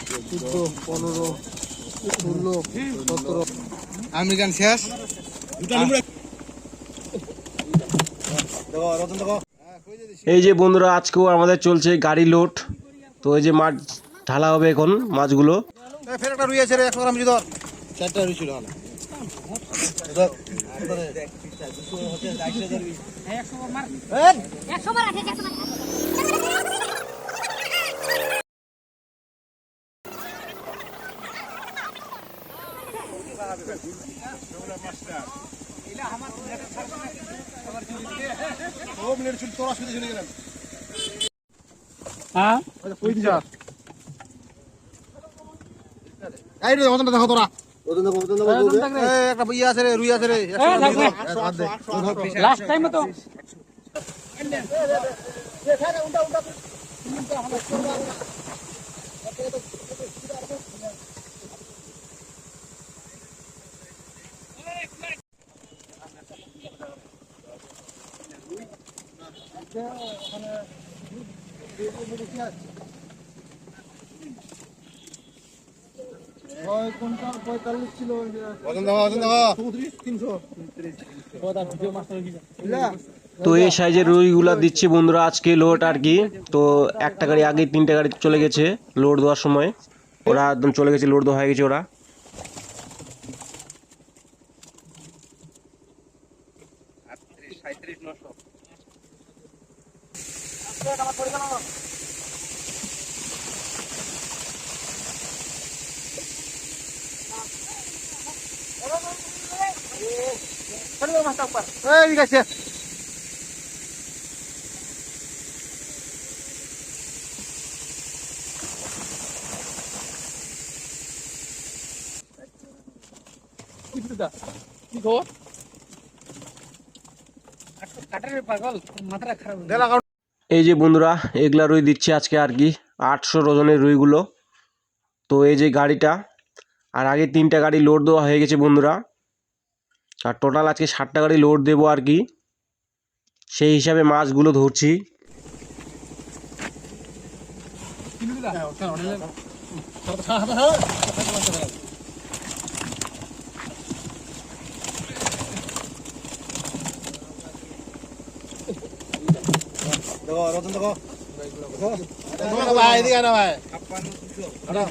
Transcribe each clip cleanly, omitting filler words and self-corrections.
14, 15, 16, 17 American শেষ। এই যে বন্ধুরা আজকেও আমাদের চলছে গাড়ি লোড। তো এই যে মাছ ঢালা হবে এখন মাছগুলো। ফের একটা রুই আছে রে 100 গ্রাম ধর। 4টা রুই ছিল হলো। ধর 100 বার আছে 100 বার। হ্যাঁ কই দিছ এই রে ওজনটা দেখো তোরা ওজন দেখো এই একটা বই আছে রে রুই আছে রে 100 লাস্ট টাইম তো কোনটা 45 ছিল ওজন দেখো 34 300 তো এই সাইজের রুইগুলা দিচ্ছে বন্ধুরা আজকে লোড আর কি। তো একটা গাড়ি আগে 3টে গাড়ি চলে গেছে লোড দেওয়ার সময়, ওরা একদম চলে গেছে, লোড দেওয়া হয়ে গেছে ওরা। এই ঠিক আছে কি খবর? কাটারের পাগল মাথাটা খারাপ। এই যে বন্ধুরা এগুলা রুই দিচ্ছে আজকে আর কি 800 ওজনের রুইগুলো। তো এই যে গাড়িটা, আর আগে 3টা গাড়ি লোড দেওয়া হয়ে গেছে বন্ধুরা, আর টোটাল আজকে 7টা গাড়ি লোড দেবো আর কি। সেই হিসাবে মাছগুলো ধরছি। দেখো রতন দেখো দেখো ভাই এদিকে না ভাই 56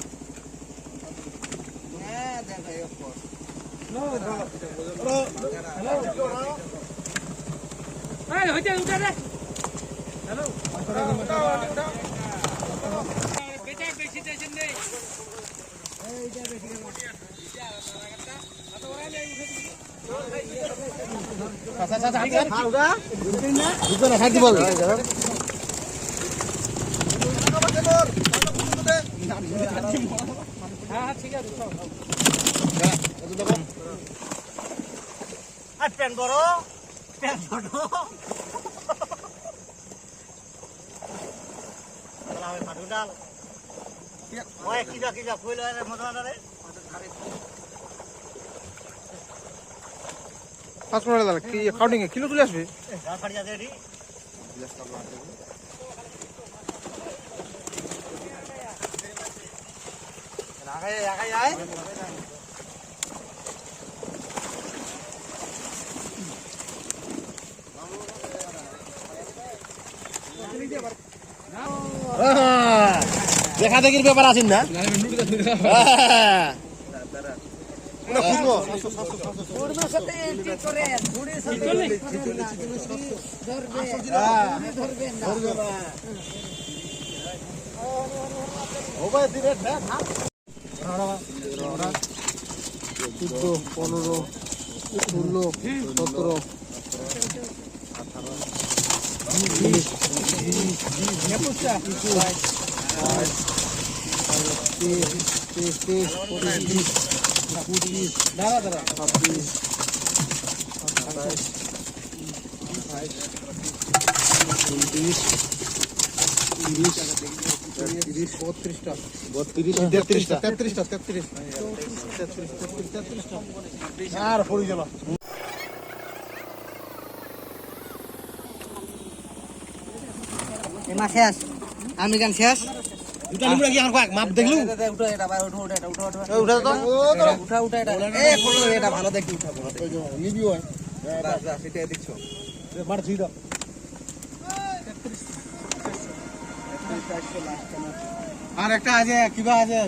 এই হইতে উঠে রে। হ্যালো বেটা বেশি টেনশন নেই। এইটা বেশি আচ্ছা ওরা নেই উঠে দিবি। আচ্ছা খাওগা দুটো না খাইতে বল হ্যাঁ ঠিক আছে চল। আর প্যান বড় প্যান ছোট লাবে পাটু ডাল ওই কিজা কইলো রে মজা রে পাঁচ মিনিট লাগে কি কাউন্টিং কিলো তুলে আসবে গাড়ি যা রেডি আগে আয় দেখা দেখির ব্যাপার আছেন না চোদ্দো 15 16 17 আর পড়ে গেল এমা শেষ আমেরিকান শেষ দুটা লিমুড়া কি আর কয়েক মাপ দেখলু উঠো এটা ভাই উঠো এটা উঠো এই উঠা তো উঠা উঠা এটা এ ফটো এটা ভালো দেখি উঠা নিবি হয় বাস বাস এটা দেখছো মার ছি দাও আর একটা আছে কিবা আছে